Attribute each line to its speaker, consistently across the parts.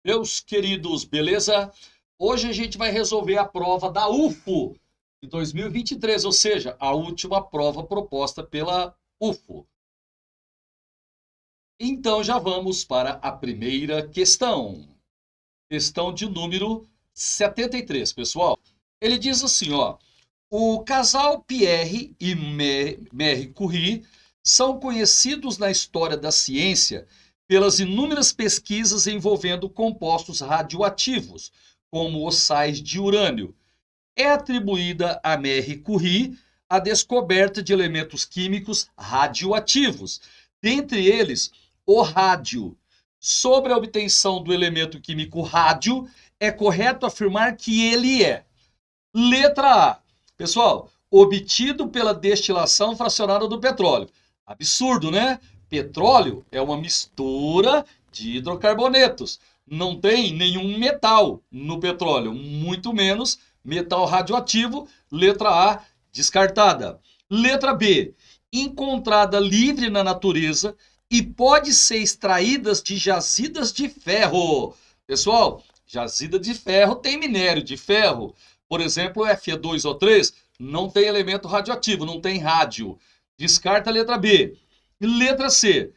Speaker 1: Meus queridos, beleza? Hoje a gente vai resolver a prova da UFO de 2023, ou seja, a última prova proposta pela UFO. Então já vamos para a primeira questão. Questão de número 73, pessoal. Ele diz assim, ó: o casal Pierre e Marie Curie são conhecidos na história da ciência pelas inúmeras pesquisas envolvendo compostos radioativos, como os sais de urânio. É atribuída a Marie Curie a descoberta de elementos químicos radioativos, dentre eles o rádio. Sobre a obtenção do elemento químico rádio, é correto afirmar que ele é: letra A, pessoal, obtido pela destilação fracionada do petróleo. Absurdo, né? Petróleo é uma mistura de hidrocarbonetos. Não tem nenhum metal no petróleo, muito menos metal radioativo. Letra A, descartada. Letra B, encontrada livre na natureza e pode ser extraídas de jazidas de ferro. Pessoal, jazida de ferro tem minério de ferro. Por exemplo, o Fe2O3 não tem elemento radioativo, não tem rádio. Descarta a letra B. Letra C.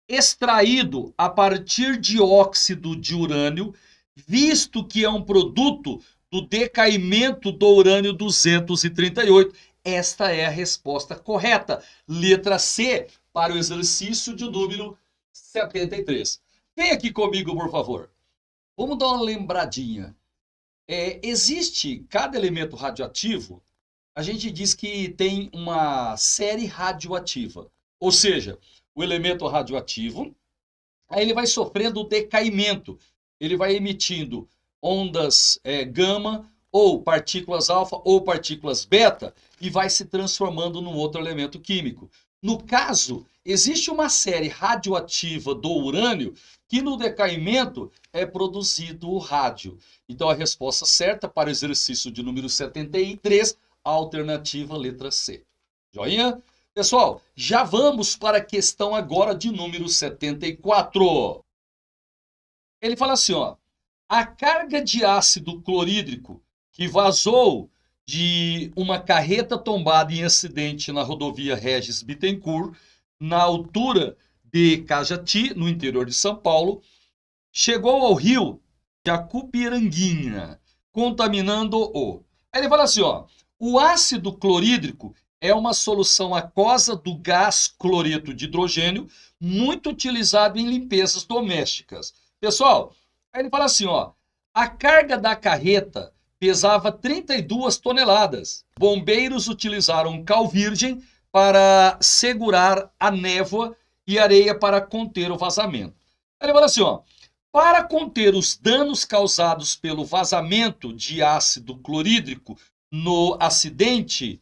Speaker 1: Extraído a partir de óxido de urânio, visto que é um produto do decaimento do urânio 238. Esta é a resposta correta. Letra C para o exercício de número 73. Vem aqui comigo, por favor. Vamos dar uma lembradinha. Existe cada elemento radioativo, a gente diz que tem uma série radioativa. Ou seja, o elemento radioativo, aí ele vai sofrendo decaimento. Ele vai emitindo ondas gama, ou partículas alfa, ou partículas beta, e vai se transformando num outro elemento químico. No caso, existe uma série radioativa do urânio que no decaimento é produzido o rádio. Então a resposta certa para o exercício de número 73, a alternativa letra C. Joinha? Pessoal, já vamos para a questão agora de número 74. Ele fala assim, ó: a carga de ácido clorídrico que vazou de uma carreta tombada em acidente na rodovia Regis Bittencourt, na altura de Cajati, no interior de São Paulo, chegou ao rio Jacupiranguinha, contaminando-o. Aí ele fala assim, ó: o ácido clorídrico é uma solução aquosa do gás cloreto de hidrogênio, muito utilizado em limpezas domésticas. Pessoal, aí ele fala assim, ó: a carga da carreta pesava 32 toneladas. Bombeiros utilizaram cal virgem para segurar a névoa e areia para conter o vazamento. Aí ele fala assim, ó: para conter os danos causados pelo vazamento de ácido clorídrico no acidente,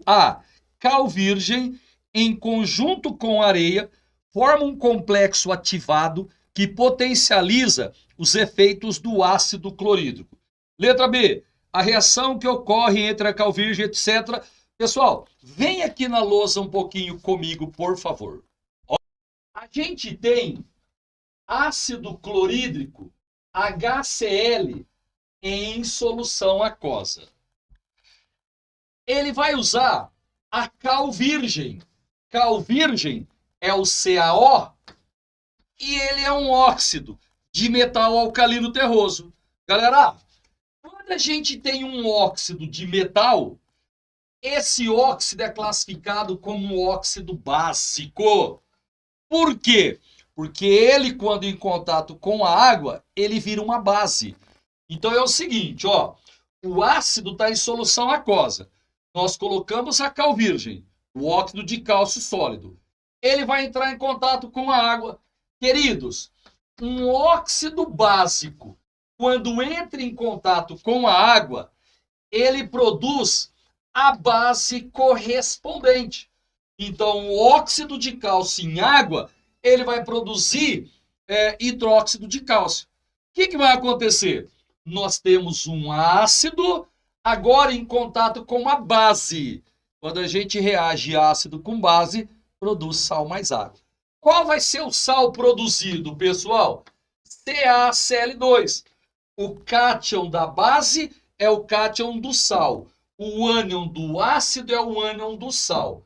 Speaker 1: a cal virgem, em conjunto com areia, forma um complexo ativado que potencializa os efeitos do ácido clorídrico. Letra B, a reação que ocorre entre a cal virgem, etc. Pessoal, vem aqui na lousa um pouquinho comigo, por favor. A gente tem ácido clorídrico, HCl, em solução aquosa. Ele vai usar a cal virgem. Cal virgem é o CaO e ele é um óxido de metal alcalino terroso. Galera, quando a gente tem um óxido de metal, esse óxido é classificado como óxido básico. Por quê? Porque ele, quando em contato com a água, ele vira uma base. Então é o seguinte, ó: o ácido está em solução aquosa. Nós colocamos a cal virgem, o óxido de cálcio sólido. Ele vai entrar em contato com a água. Queridos, um óxido básico, quando entra em contato com a água, ele produz a base correspondente. Então, o óxido de cálcio em água, ele vai produzir hidróxido de cálcio. O que vai acontecer? Nós temos um ácido agora em contato com a base. Quando a gente reage ácido com base, produz sal mais água. Qual vai ser o sal produzido, pessoal? CaCl2. O cátion da base é o cátion do sal. O ânion do ácido é o ânion do sal.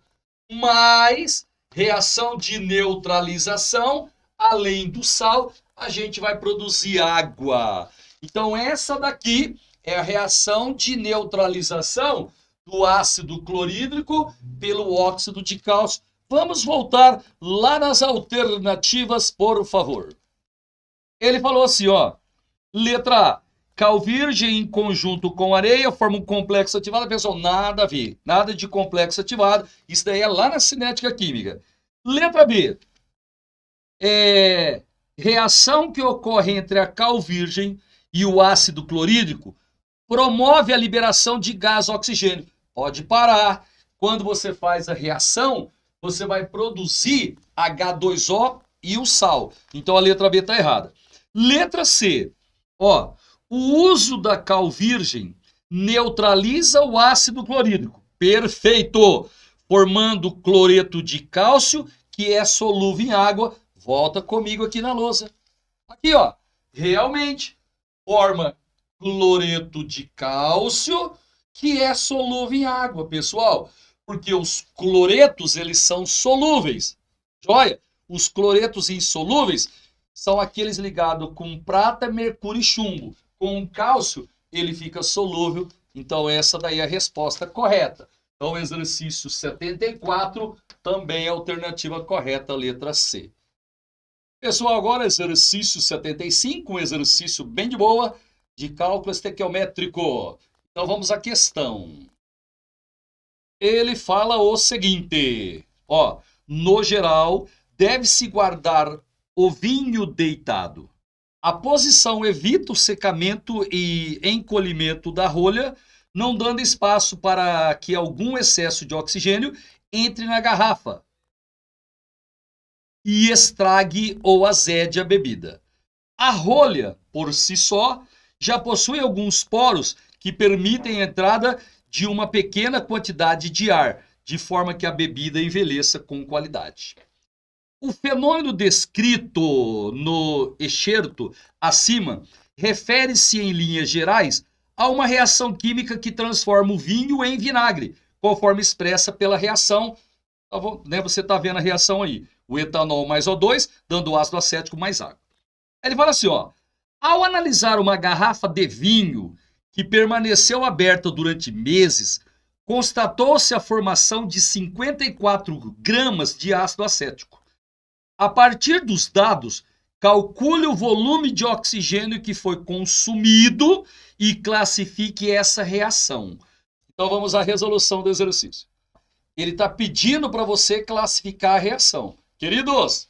Speaker 1: Mais reação de neutralização, além do sal, a gente vai produzir água. Então, essa daqui é a reação de neutralização do ácido clorídrico pelo óxido de cálcio. Vamos voltar lá nas alternativas, por favor. Ele falou assim, ó, letra A, cal virgem em conjunto com areia forma um complexo ativado. Pessoal, nada a ver, nada de complexo ativado. Isso daí é lá na cinética química. Letra B, reação que ocorre entre a cal virgem e o ácido clorídrico promove a liberação de gás oxigênio. Pode parar. Quando você faz a reação, você vai produzir H2O e o sal. Então a letra B está errada. Letra C. Ó, o uso da cal virgem neutraliza o ácido clorídrico. Perfeito! Formando cloreto de cálcio, que é solúvel em água. Volta comigo aqui na lousa. Aqui, ó. Realmente, forma cloreto de cálcio, que é solúvel em água, pessoal. Porque os cloretos, eles são solúveis. Joia? Os cloretos insolúveis são aqueles ligados com prata, mercúrio e chumbo. Com o cálcio, ele fica solúvel. Então, essa daí é a resposta correta. Então, o exercício 74 também é a alternativa correta, letra C. Pessoal, agora exercício 75, um exercício bem de boa, de cálculo estequiométrico. Então, vamos à questão. Ele fala o seguinte, ó, no geral, deve-se guardar o vinho deitado. A posição evita o secamento e encolhimento da rolha, não dando espaço para que algum excesso de oxigênio entre na garrafa e estrague ou azede a bebida. A rolha, por si só, já possui alguns poros que permitem a entrada de uma pequena quantidade de ar, de forma que a bebida envelheça com qualidade. O fenômeno descrito no excerto acima refere-se, em linhas gerais, a uma reação química que transforma o vinho em vinagre, conforme expressa pela reação. Você está vendo a reação aí. O etanol mais O2, dando ácido acético mais água. Ele fala assim, ó, ao analisar uma garrafa de vinho que permaneceu aberta durante meses, constatou-se a formação de 54 gramas de ácido acético. A partir dos dados, calcule o volume de oxigênio que foi consumido e classifique essa reação. Então vamos à resolução do exercício. Ele está pedindo para você classificar a reação. Queridos,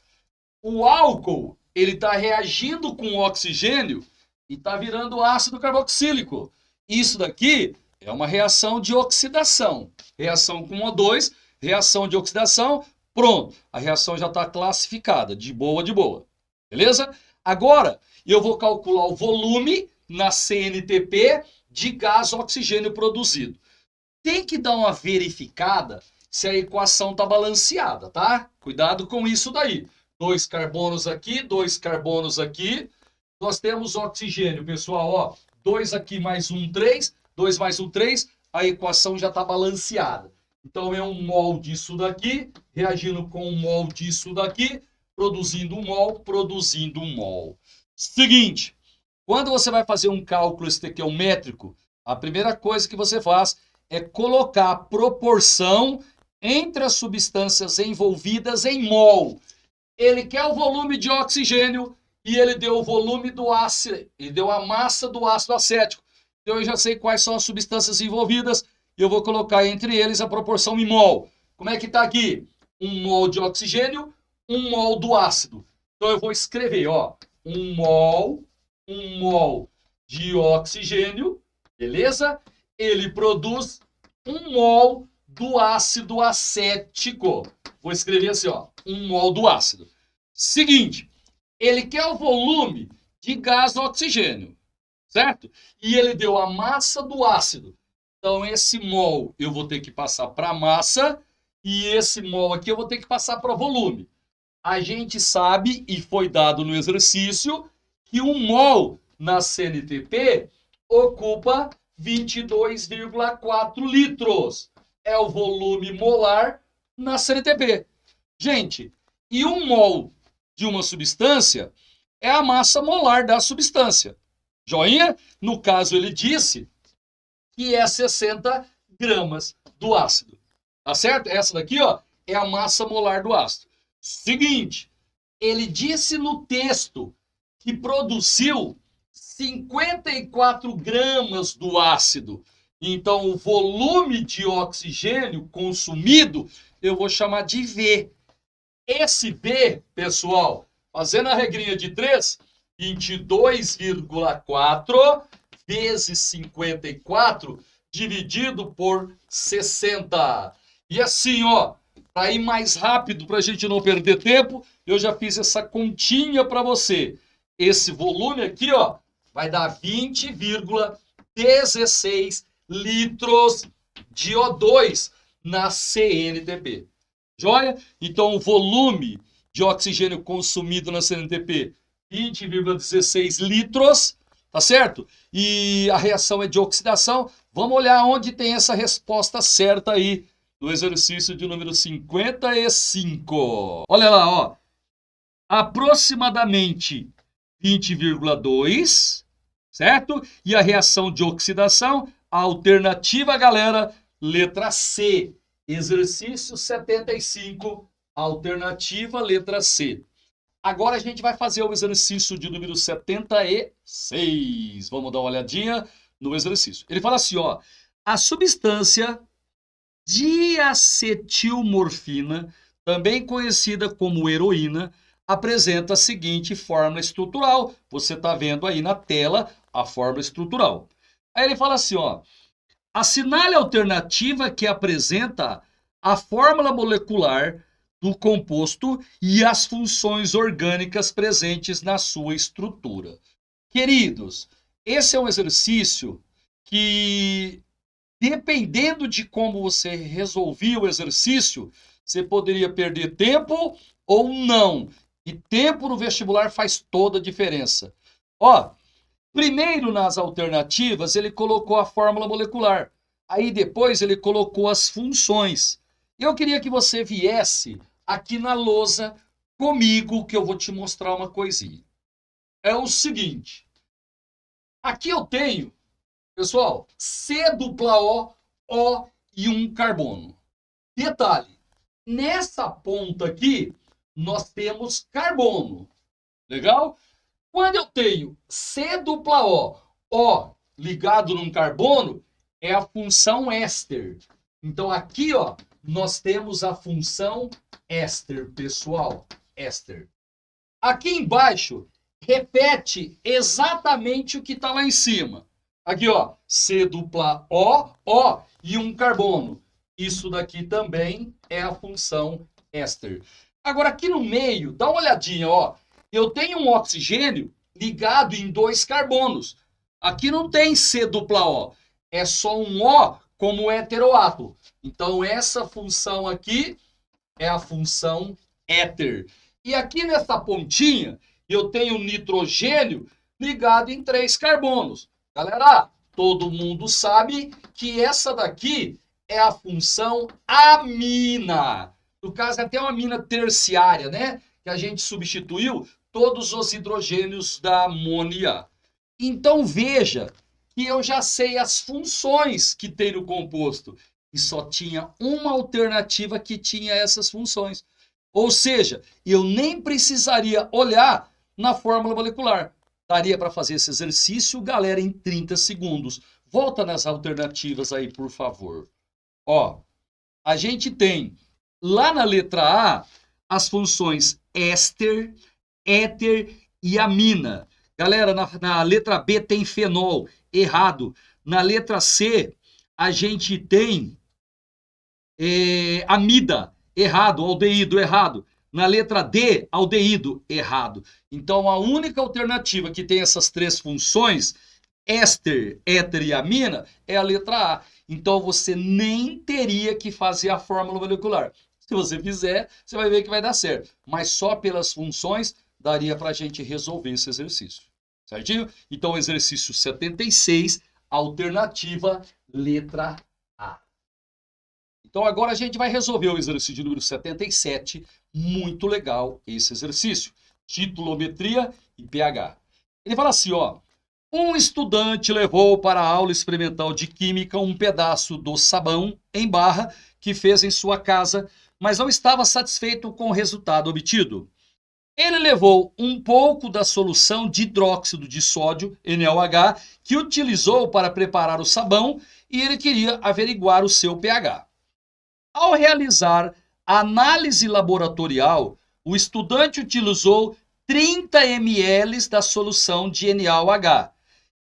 Speaker 1: o álcool ele está reagindo com o oxigênio e está virando ácido carboxílico. Isso daqui é uma reação de oxidação. Reação com O2, reação de oxidação, pronto. A reação já está classificada, de boa, de boa. Beleza? Agora, eu vou calcular o volume na CNTP de gás oxigênio produzido. Tem que dar uma verificada se a equação está balanceada, tá? Cuidado com isso daí. 2 carbonos aqui, 2 carbonos aqui. Nós temos oxigênio, pessoal, ó. 2 aqui mais 1, 3. 2 mais 1, 3. A equação já está balanceada. Então, é um mol disso daqui, reagindo com um mol disso daqui, produzindo um mol, produzindo um mol. Seguinte, quando você vai fazer um cálculo estequiométrico, a primeira coisa que você faz é colocar a proporção entre as substâncias envolvidas em mol. Ele quer o volume de oxigênio e ele deu o volume do ácido, ele deu a massa do ácido acético. Então eu já sei quais são as substâncias envolvidas e eu vou colocar entre eles a proporção em mol. Como é que está aqui? 1 mol de oxigênio, 1 mol do ácido. Então eu vou escrever, ó, 1 mol de oxigênio, beleza? Ele produz 1 mol do ácido acético. Vou escrever assim, ó, 1 mol do ácido. Seguinte, ele quer o volume de gás oxigênio, certo? E ele deu a massa do ácido. Então, esse mol eu vou ter que passar para a massa e esse mol aqui eu vou ter que passar para o volume. A gente sabe, e foi dado no exercício, que 1 mol na CNTP ocupa 22,4 litros. É o volume molar na CNTP. Gente, e 1 mol de uma substância é a massa molar da substância. Joinha? No caso, ele disse que é 60 gramas do ácido. Tá certo? Essa daqui, ó, é a massa molar do ácido. Seguinte, ele disse no texto que produziu 54 gramas do ácido. Então, o volume de oxigênio consumido, eu vou chamar de V. Esse V, pessoal, fazendo a regrinha de 3, 22,4 vezes 54 dividido por 60. E assim, ó, para ir mais rápido, para a gente não perder tempo, eu já fiz essa continha para você. Esse volume aqui, ó, vai dar 20,16 litros de O2 na CNTP. Joia? Então, o volume de oxigênio consumido na CNTP, 20,16 litros, tá certo? E a reação é de oxidação. Vamos olhar onde tem essa resposta certa aí, no exercício de número 55. Olha lá, ó. Aproximadamente 20,2, certo? E a reação de oxidação, a alternativa, galera, letra C. Exercício 75, alternativa, letra C. Agora a gente vai fazer o exercício de número 76. Vamos dar uma olhadinha no exercício. Ele fala assim, ó. A substância diacetilmorfina, também conhecida como heroína, apresenta a seguinte fórmula estrutural. Você está vendo aí na tela a fórmula estrutural. Aí ele fala assim, ó. Assinale a alternativa que apresenta a fórmula molecular do composto e as funções orgânicas presentes na sua estrutura. Queridos, esse é um exercício que, dependendo de como você resolvia o exercício, você poderia perder tempo ou não. E tempo no vestibular faz toda a diferença. Ó, primeiro nas alternativas ele colocou a fórmula molecular. Aí depois ele colocou as funções. Eu queria que você viesse aqui na lousa comigo, que eu vou te mostrar uma coisinha. É o seguinte. Aqui eu tenho, pessoal, C-O, O e um carbono. Detalhe, nessa ponta aqui, nós temos carbono. Legal? Quando eu tenho C-O, O ligado num carbono, é a função éster. Então aqui, ó, nós temos a função éster, pessoal, éster. Aqui embaixo, repete exatamente o que está lá em cima. Aqui, ó, C-O, O e um carbono. Isso daqui também é a função éster. Agora, aqui no meio, dá uma olhadinha, ó. Eu tenho um oxigênio ligado em 2 carbonos. Aqui não tem C-O, é só um O como heteroátomo. Então, essa função aqui é a função éter. E aqui nessa pontinha, eu tenho nitrogênio ligado em 3 carbonos. Galera, todo mundo sabe que essa daqui é a função amina. No caso, é até uma amina terciária, né? Que a gente substituiu todos os hidrogênios da amônia. Então, veja que eu já sei as funções que tem no composto. E só tinha uma alternativa que tinha essas funções. Ou seja, eu nem precisaria olhar na fórmula molecular. Daria para fazer esse exercício, galera, em 30 segundos. Volta nas alternativas aí, por favor. Ó, a gente tem lá na letra A as funções éster, éter e amina. Galera, na letra B tem fenol, errado. Na letra C, a gente tem amida, errado. Aldeído, errado. Na letra D, aldeído, errado. Então, a única alternativa que tem essas 3 funções, éster, éter e amina, é a letra A. Então, você nem teria que fazer a fórmula molecular. Se você fizer, você vai ver que vai dar certo. Mas só pelas funções daria para a gente resolver esse exercício. Certinho? Então, exercício 76, alternativa letra A. Então, agora a gente vai resolver o exercício de número 77. Muito legal esse exercício. Titulometria e pH. Ele fala assim, ó. Um estudante levou para a aula experimental de química um pedaço do sabão em barra que fez em sua casa, mas não estava satisfeito com o resultado obtido. Ele levou um pouco da solução de hidróxido de sódio, NaOH, que utilizou para preparar o sabão e ele queria averiguar o seu pH. Ao realizar a análise laboratorial, o estudante utilizou 30 ml da solução de NaOH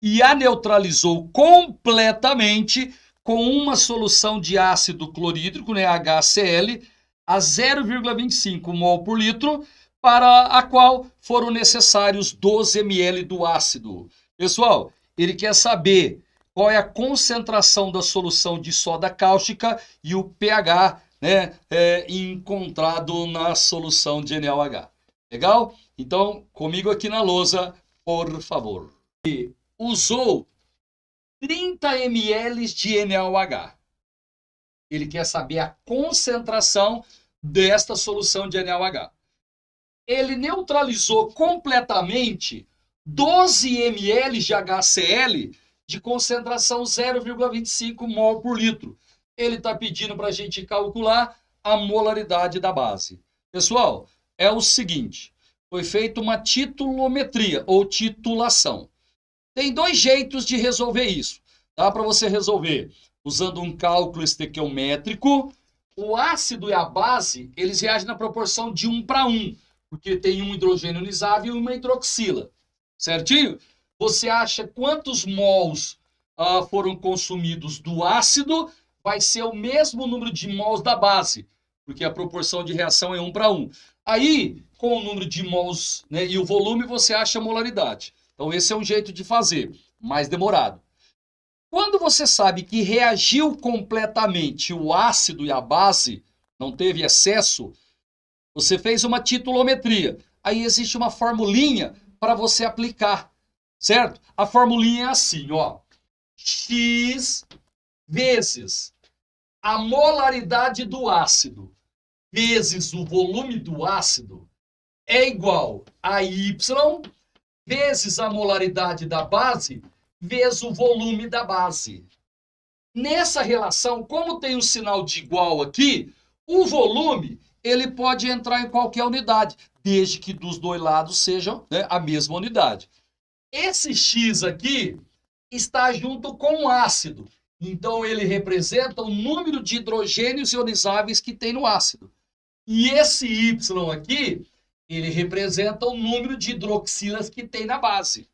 Speaker 1: e a neutralizou completamente com uma solução de ácido clorídrico, né, HCl, a 0,25 mol por litro, para a qual foram necessários 12 ml do ácido. Pessoal, ele quer saber qual é a concentração da solução de soda cáustica e o pH, né, encontrado na solução de NaOH. Legal? Então, comigo aqui na lousa, por favor. E usou 30 ml de NaOH. Ele quer saber a concentração desta solução de NaOH. Ele neutralizou completamente 12 ml de HCl de concentração 0,25 mol por litro. Ele está pedindo para a gente calcular a molaridade da base. Pessoal, é o seguinte, foi feita uma titulometria ou titulação. Tem dois jeitos de resolver isso. Dá para você resolver usando um cálculo estequiométrico. O ácido e a base, eles reagem na proporção de 1 para 1, porque tem um hidrogênio ionizável e uma hidroxila. Certinho? Você acha quantos mols foram consumidos do ácido, vai ser o mesmo número de mols da base, porque a proporção de reação é 1 para 1. Aí, com o número de mols, né, e o volume, você acha a molaridade. Então, esse é um jeito de fazer, mais demorado. Quando você sabe que reagiu completamente o ácido e a base, não teve excesso, você fez uma titulometria. Aí existe uma formulinha para você aplicar, certo? A formulinha é assim, ó. X vezes a molaridade do ácido vezes o volume do ácido é igual a Y vezes a molaridade da base vezes o volume da base. Nessa relação, como tem um sinal de igual aqui, o volume ele pode entrar em qualquer unidade, desde que dos dois lados sejam, né, a mesma unidade. Esse X aqui está junto com o ácido, então ele representa o número de hidrogênios ionizáveis que tem no ácido. E esse Y aqui, ele representa o número de hidroxilas que tem na base.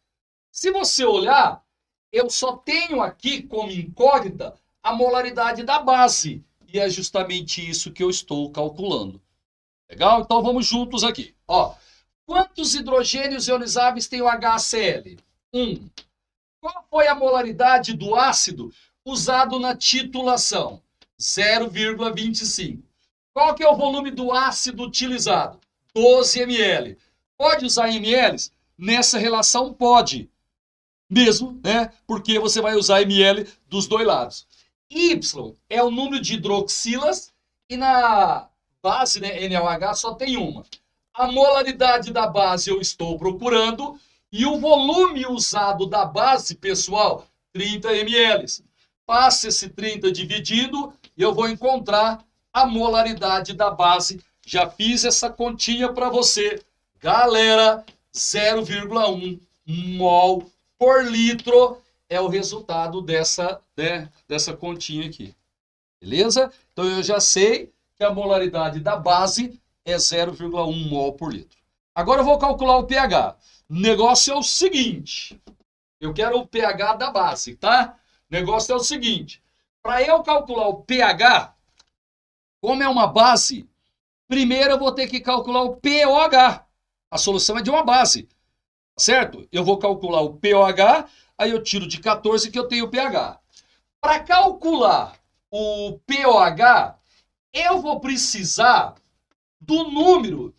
Speaker 1: Se você olhar, eu só tenho aqui como incógnita a molaridade da base. E é justamente isso que eu estou calculando. Legal? Então vamos juntos aqui. Ó, quantos hidrogênios ionizáveis tem o HCl? 1. Qual foi a molaridade do ácido usado na titulação? 0,25. Qual que é o volume do ácido utilizado? 12 ml. Pode usar ml? Nessa relação pode. Mesmo, né? Porque você vai usar ml dos dois lados. Y é o número de hidroxilas e na base, né, NaOH, só tem uma. A molaridade da base eu estou procurando e o volume usado da base, pessoal, 30 ml. Passa esse 30 dividindo e eu vou encontrar a molaridade da base. Já fiz essa continha para você. Galera, 0,1 mol por litro é o resultado dessa continha aqui. Beleza? Então eu já sei que a molaridade da base é 0,1 mol por litro. Agora eu vou calcular o pH. O negócio é o seguinte. Eu quero o pH da base, tá? O negócio é o seguinte. Para eu calcular o pH, como é uma base, primeiro eu vou ter que calcular o pOH. A solução é de uma base. Certo? Eu vou calcular o pOH, aí eu tiro de 14 que eu tenho o pH. Para calcular o pOH, eu vou precisar do número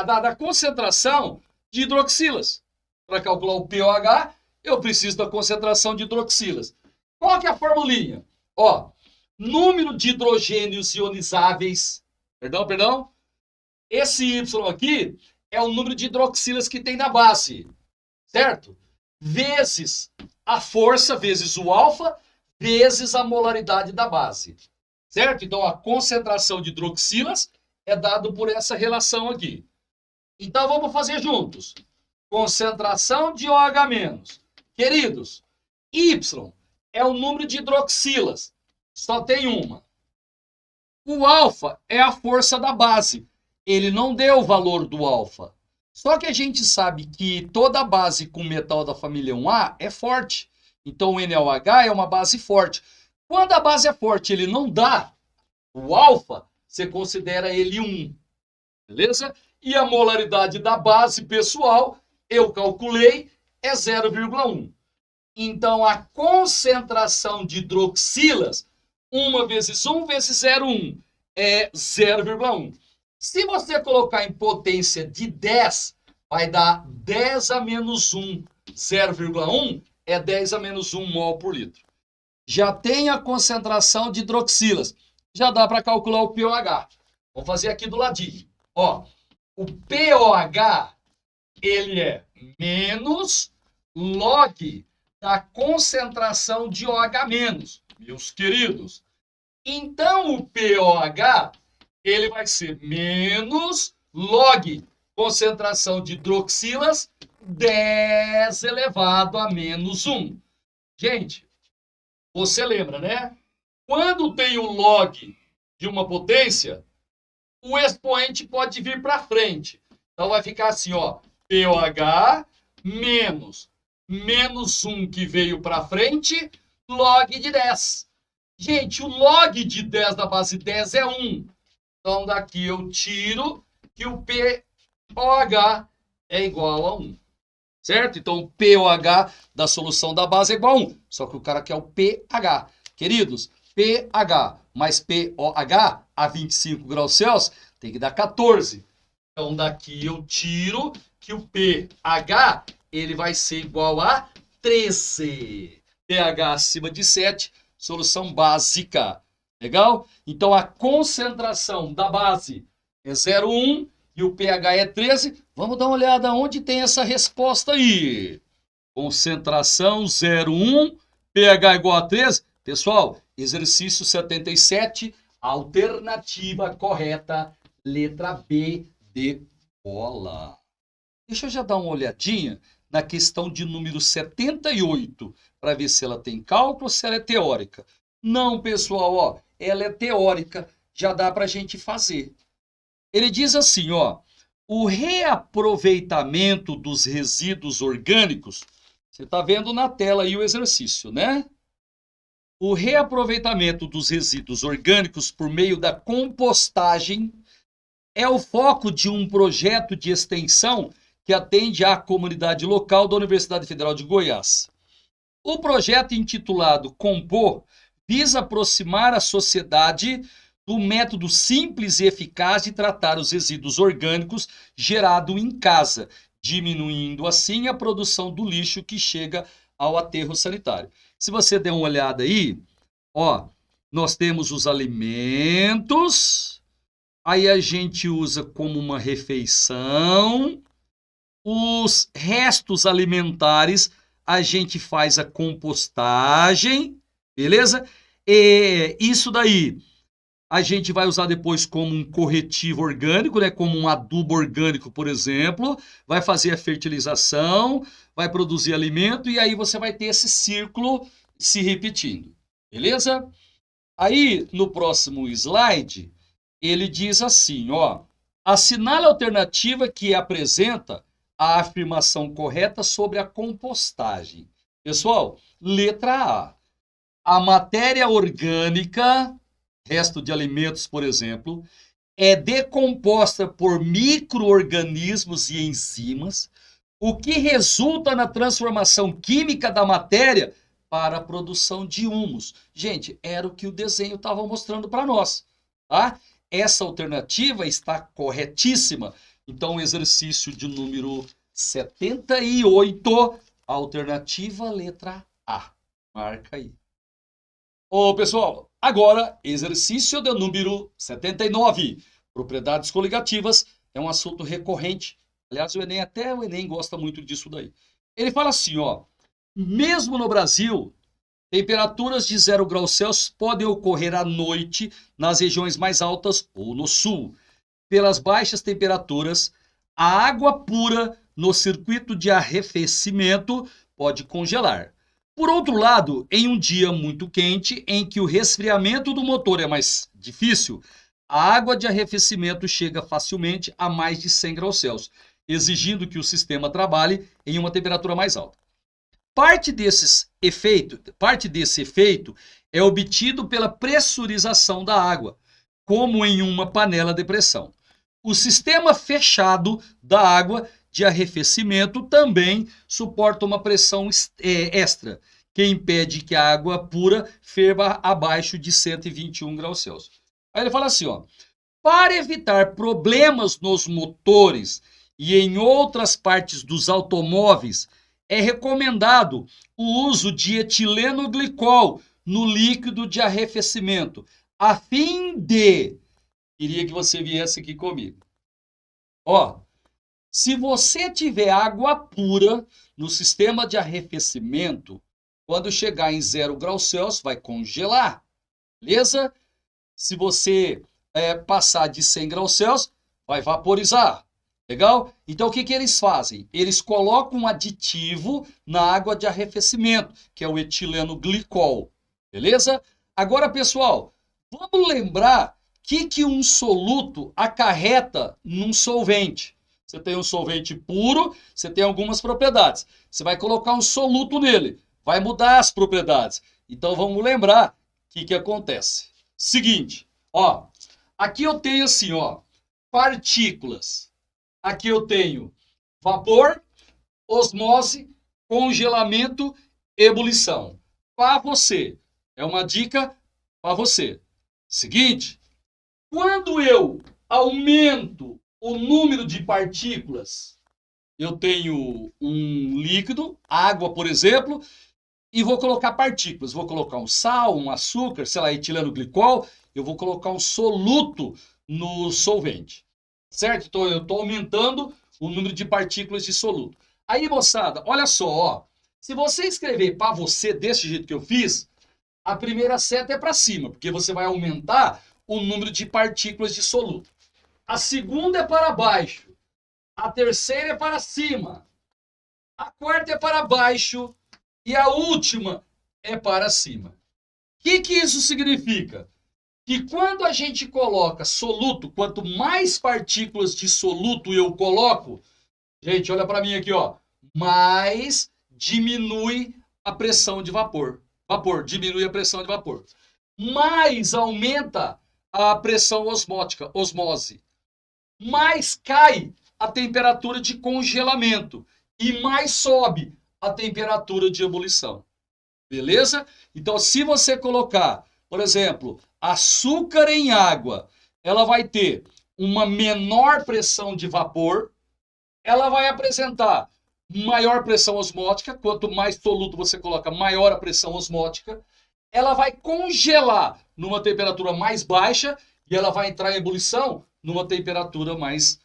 Speaker 1: da concentração de hidroxilas. Para calcular o pOH, eu preciso da concentração de hidroxilas. Qual que é a formulinha? Ó, número de hidrogênios ionizáveis. Perdão. Esse Y aqui é o número de hidroxilas que tem na base. Certo? Vezes a força, vezes o alfa, vezes a molaridade da base. Certo? Então, a concentração de hidroxilas é dado por essa relação aqui. Então, vamos fazer juntos. Concentração de OH-. Queridos, Y é o número de hidroxilas. Só tem uma. O alfa é a força da base. Ele não deu o valor do alfa. Só que a gente sabe que toda base com metal da família 1A é forte. Então, o NaOH é uma base forte. Quando a base é forte, ele não dá o alfa, você considera ele 1. Beleza? E a molaridade da base pessoal, eu calculei, é 0,1. Então, a concentração de hidroxilas, 1 vezes 1 vezes 0,1, é 0,1. Se você colocar em potência de 10, vai dar 10 a menos 1. 0,1 é 10 a menos 1 mol por litro. Já tem a concentração de hidroxilas. Já dá para calcular o pOH. Vamos fazer aqui do ladinho. Ó, o pOH, ele é menos log da concentração de OH-, meus queridos. Então, o pOH, ele vai ser menos log concentração de hidroxilas 10 elevado a menos 1. Gente, você lembra, né? Quando tem o log de uma potência, o expoente pode vir para frente. Então, vai ficar assim, ó, pOH menos 1 que veio para frente, log de 10. Gente, o log de 10 da base 10 é 1. Então, daqui eu tiro que o pOH é igual a 1. Certo? Então, o pOH da solução da base é igual a 1. Só que o cara quer o pH. Queridos, pH mais pOH a 25 graus Celsius tem que dar 14. Então, daqui eu tiro que o pH ele vai ser igual a 13. pH acima de 7, solução básica. Legal? Então, a concentração da base é 0,1 e o pH é 13. Vamos dar uma olhada onde tem essa resposta aí. Concentração 0,1, pH igual a 13. Pessoal, exercício 77, alternativa correta, letra B de bola. Deixa eu já dar uma olhadinha na questão de número 78, para ver se ela tem cálculo ou se ela é teórica. Não, pessoal, ó, ela é teórica, já dá para a gente fazer. Ele diz assim, ó, o reaproveitamento dos resíduos orgânicos, você está vendo na tela aí o exercício, né? O reaproveitamento dos resíduos orgânicos por meio da compostagem é o foco de um projeto de extensão que atende à comunidade local da Universidade Federal de Goiás. O projeto intitulado Compor visa aproximar a sociedade do método simples e eficaz de tratar os resíduos orgânicos gerados em casa, diminuindo assim a produção do lixo que chega ao aterro sanitário. Se você der uma olhada aí, ó, nós temos os alimentos, aí a gente usa como uma refeição, os restos alimentares a gente faz a compostagem, beleza? E isso daí a gente vai usar depois como um corretivo orgânico, né? Como um adubo orgânico, por exemplo, vai fazer a fertilização, vai produzir alimento e aí você vai ter esse círculo se repetindo, beleza? Aí, no próximo slide, ele diz assim, ó, assinale a alternativa que apresenta a afirmação correta sobre a compostagem. Pessoal, letra A. A matéria orgânica, resto de alimentos, por exemplo, é decomposta por micro-organismos e enzimas, o que resulta na transformação química da matéria para a produção de humus. Gente, era o que o desenho estava mostrando para nós, tá? Essa alternativa está corretíssima. Então, o exercício de número 78, alternativa letra A. Marca aí. Ô, pessoal, agora, exercício de número 79. Propriedades coligativas é um assunto recorrente. Aliás, até o Enem gosta muito disso daí. Ele fala assim, ó. Mesmo no Brasil, temperaturas de 0 graus Celsius podem ocorrer à noite nas regiões mais altas ou no sul. Pelas baixas temperaturas, a água pura no circuito de arrefecimento pode congelar. Por outro lado, em um dia muito quente, em que o resfriamento do motor é mais difícil, a água de arrefecimento chega facilmente a mais de 100 graus Celsius, exigindo que o sistema trabalhe em uma temperatura mais alta. Parte desse efeito é obtido pela pressurização da água, como em uma panela de pressão. O sistema fechado da água de arrefecimento também suporta uma pressão extra, que impede que a água pura ferva abaixo de 121 graus Celsius. Aí ele fala assim, ó, para evitar problemas nos motores e em outras partes dos automóveis, é recomendado o uso de etileno glicol no líquido de arrefecimento, a fim de... Queria que você viesse aqui comigo. Ó, se você tiver água pura no sistema de arrefecimento, quando chegar em 0 graus Celsius, vai congelar, beleza? Se você passar de 100 graus Celsius, vai vaporizar. Legal? Então, o que eles fazem? Eles colocam um aditivo na água de arrefecimento, que é o etileno glicol. Beleza? Agora, pessoal, vamos lembrar que um soluto acarreta num solvente. Você tem um solvente puro, você tem algumas propriedades. Você vai colocar um soluto nele, vai mudar as propriedades. Então, vamos lembrar o que acontece. Seguinte, ó, aqui eu tenho assim, ó, partículas. Aqui eu tenho vapor, osmose, congelamento, ebulição. Para você, é uma dica para você. Seguinte, quando eu aumento o número de partículas, eu tenho um líquido, água, por exemplo, e vou colocar partículas. Vou colocar um sal, um açúcar, sei lá, etileno glicol, eu vou colocar um soluto no solvente. Certo? Então, eu estou aumentando o número de partículas de soluto. Aí, moçada, olha só, ó. Se você escrever para você desse jeito que eu fiz, a primeira seta é para cima, porque você vai aumentar o número de partículas de soluto. A segunda é para baixo. A terceira é para cima. A quarta é para baixo. E a última é para cima. O que isso significa? Que quando a gente coloca soluto, quanto mais partículas de soluto eu coloco, gente, olha para mim aqui, ó, mais diminui a pressão de vapor. Diminui a pressão de vapor. Mais aumenta a pressão osmótica, osmose. Mais cai a temperatura de congelamento e mais sobe a temperatura de ebulição. Beleza? Então, se você colocar, por exemplo, açúcar em água, ela vai ter uma menor pressão de vapor, ela vai apresentar maior pressão osmótica, quanto mais soluto você coloca, maior a pressão osmótica, ela vai congelar numa temperatura mais baixa e ela vai entrar em ebulição numa temperatura mais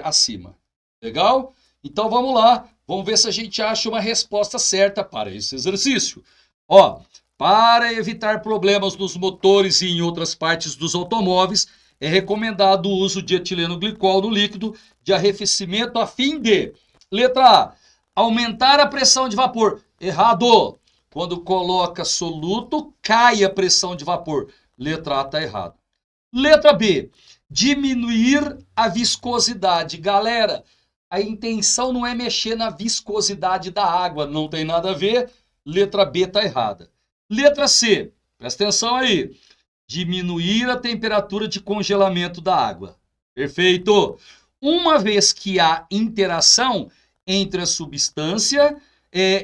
Speaker 1: acima. Legal? Então vamos lá, vamos ver se a gente acha uma resposta certa para esse exercício. Ó, para evitar problemas nos motores e em outras partes dos automóveis, é recomendado o uso de etileno glicol no líquido de arrefecimento a fim de, letra A, aumentar a pressão de vapor. Errado! Quando coloca soluto, cai a pressão de vapor. Letra A está errado. Letra B, diminuir a viscosidade. Galera, a intenção não é mexer na viscosidade da água, não tem nada a ver. Letra B está errada. Letra C, presta atenção aí. Diminuir a temperatura de congelamento da água. Perfeito. Uma vez que há interação entre a substância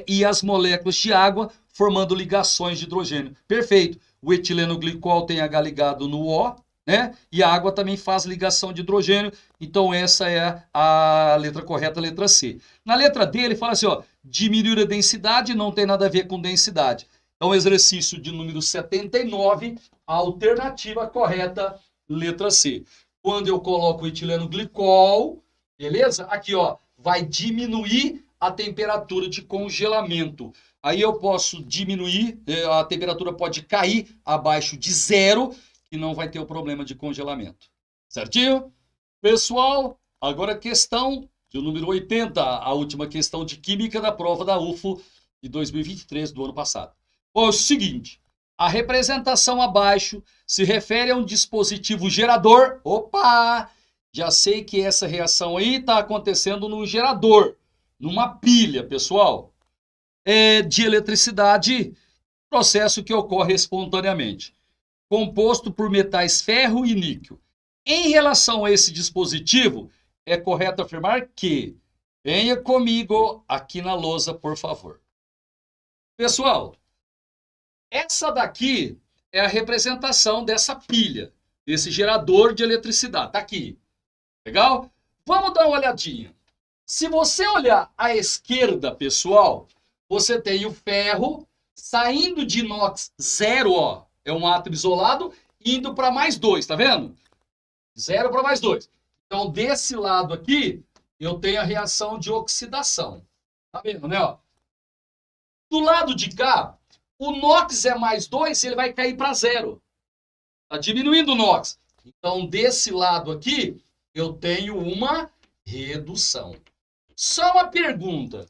Speaker 1: e as moléculas de água, formando ligações de hidrogênio. Perfeito. O etileno glicol tem H ligado no O, né? E a água também faz ligação de hidrogênio, então essa é a letra correta, a letra C. Na letra D ele fala assim, ó, diminuir a densidade não tem nada a ver com densidade. Então exercício de número 79, a alternativa correta, letra C. Quando eu coloco o etileno glicol, beleza? Aqui, ó, vai diminuir a temperatura de congelamento. Aí eu posso diminuir, a temperatura pode cair abaixo de 0, e não vai ter o problema de congelamento. Certinho? Pessoal, agora a questão de número 80, a última questão de química da prova da UFO de 2023, do ano passado. Bom, é o seguinte, a representação abaixo se refere a um dispositivo gerador. Opa! Já sei que essa reação aí está acontecendo num gerador, numa pilha, pessoal. De eletricidade, processo que ocorre espontaneamente, composto por metais ferro e níquel. Em relação a esse dispositivo, é correto afirmar que, venha comigo aqui na lousa, por favor. Pessoal, essa daqui é a representação dessa pilha, desse gerador de eletricidade. Está aqui. Legal? Vamos dar uma olhadinha. Se você olhar à esquerda, pessoal, você tem o ferro saindo de inox 0, ó. É um átomo isolado, indo para mais 2, tá vendo? 0 para mais 2. Então, desse lado aqui, eu tenho a reação de oxidação. Tá vendo, né? Ó? Do lado de cá, o NOx é mais 2, ele vai cair para 0. Tá diminuindo o NOx. Então, desse lado aqui, eu tenho uma redução. Só uma pergunta.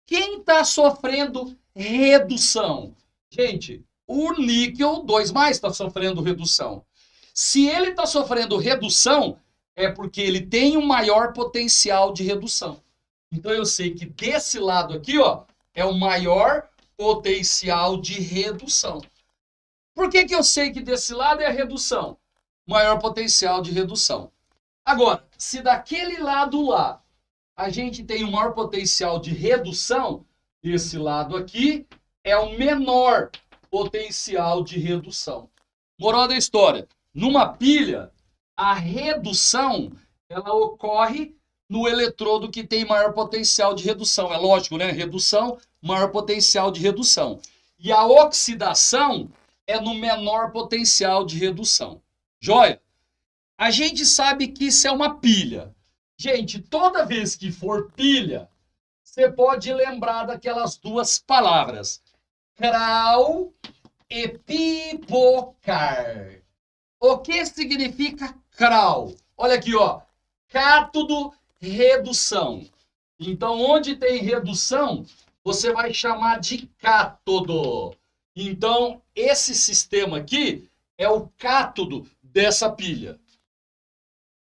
Speaker 1: Quem está sofrendo redução? Gente, o níquel 2+ está sofrendo redução. Se ele está sofrendo redução, é porque ele tem um maior potencial de redução. Então eu sei que desse lado aqui, ó, é o maior potencial de redução. Por que eu sei que desse lado é a redução? Maior potencial de redução. Agora, se daquele lado lá a gente tem o maior potencial de redução, esse lado aqui é o menor potencial de redução. Moral da história, numa pilha, a redução ela ocorre no eletrodo que tem maior potencial de redução. É lógico, né? Redução, maior potencial de redução. E a oxidação é no menor potencial de redução. Joia? A gente sabe que isso é uma pilha. Gente, toda vez que for pilha, você pode lembrar daquelas duas palavras, crau e pipocar. O que significa crau? Olha aqui, ó, cátodo, redução. Então, onde tem redução, você vai chamar de cátodo. Então, esse sistema aqui é o cátodo dessa pilha.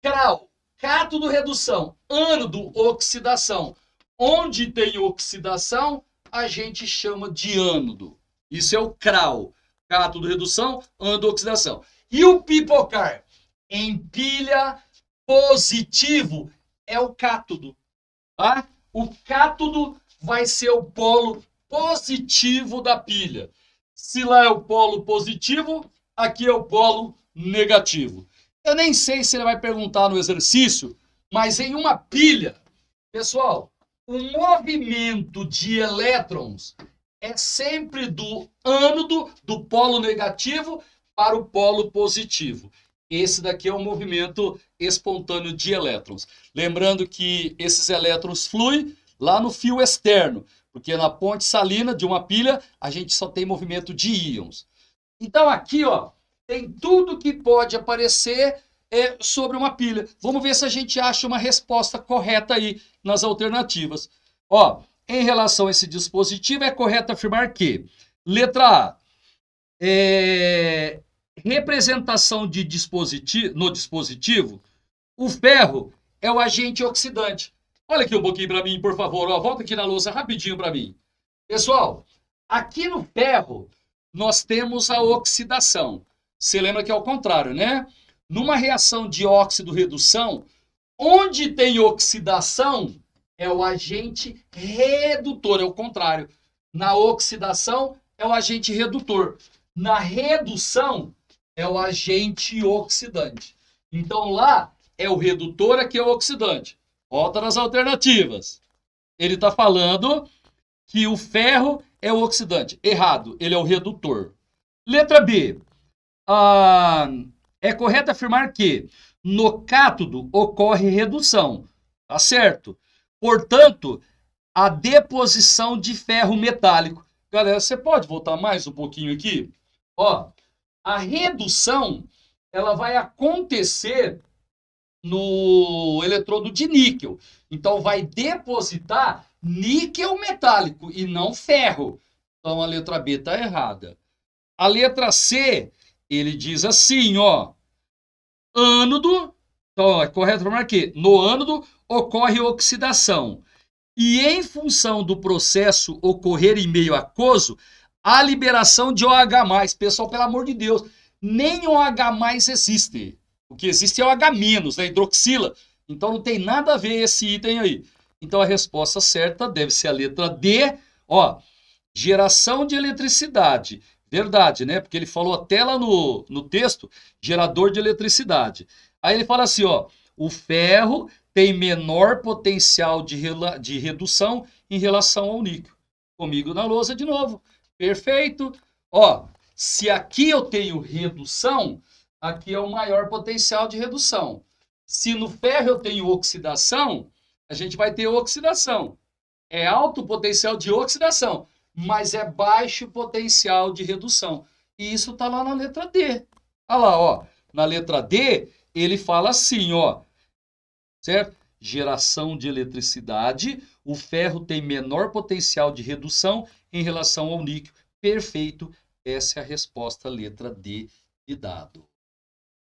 Speaker 1: Crau. Cátodo, redução. Ânodo, oxidação. Onde tem oxidação, a gente chama de ânodo. Isso é o crau. Cátodo, redução, ânodo, oxidação. E o pipocar? Em pilha positivo é o cátodo. Tá? O cátodo vai ser o polo positivo da pilha. Se lá é o polo positivo, aqui é o polo negativo. Eu nem sei se ele vai perguntar no exercício, mas em uma pilha, pessoal, o movimento de elétrons é sempre do ânodo, do polo negativo, para o polo positivo. Esse daqui é o movimento espontâneo de elétrons. Lembrando que esses elétrons fluem lá no fio externo, porque na ponte salina de uma pilha, a gente só tem movimento de íons. Então aqui, ó, tem tudo que pode aparecer sobre uma pilha. Vamos ver se a gente acha uma resposta correta aí nas alternativas. Ó, em relação a esse dispositivo, é correto afirmar que, letra A, representação de no dispositivo, o ferro é o agente oxidante. Olha aqui um pouquinho para mim, por favor. Ó, volta aqui na louça rapidinho para mim. Pessoal, aqui no ferro, nós temos a oxidação. Você lembra que é o contrário, né? Numa reação de óxido-redução, onde tem oxidação, é o agente redutor, é o contrário. Na oxidação, é o agente redutor. Na redução, é o agente oxidante. Então lá é o redutor, aqui é o oxidante. Volta nas alternativas. Ele está falando que o ferro é o oxidante. Errado, ele é o redutor. Letra B. É correto afirmar que no cátodo ocorre redução. Tá certo. Portanto, a deposição de ferro metálico. Galera, você pode voltar mais um pouquinho aqui? Ó, a redução, ela vai acontecer no eletrodo de níquel. Então, vai depositar níquel metálico e não ferro. Então, a letra B está errada. A letra C, ele diz assim, ó. Ânodo, então é correto afirmar que no ânodo ocorre oxidação. E em função do processo ocorrer em meio aquoso, a liberação de OH+. Pessoal, pelo amor de Deus, nem OH+ existe. O que existe é o H-, né? Hidroxila. Então não tem nada a ver esse item aí. Então a resposta certa deve ser a letra D. Ó, geração de eletricidade. Verdade, né? Porque ele falou até lá no texto, gerador de eletricidade. Aí ele fala assim, ó, o ferro tem menor potencial de redução em relação ao níquel. Comigo na lousa de novo. Perfeito. Ó, se aqui eu tenho redução, aqui é o maior potencial de redução. Se no ferro eu tenho oxidação, a gente vai ter oxidação. É alto potencial de oxidação, mas é baixo potencial de redução. E isso está lá na letra D. Olha lá, ó. Na letra D, ele fala assim, ó. Certo? Geração de eletricidade, o ferro tem menor potencial de redução em relação ao níquel. Perfeito. Essa é a resposta, letra D de dado.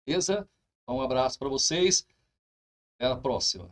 Speaker 1: Beleza? Então, um abraço para vocês. Até a próxima.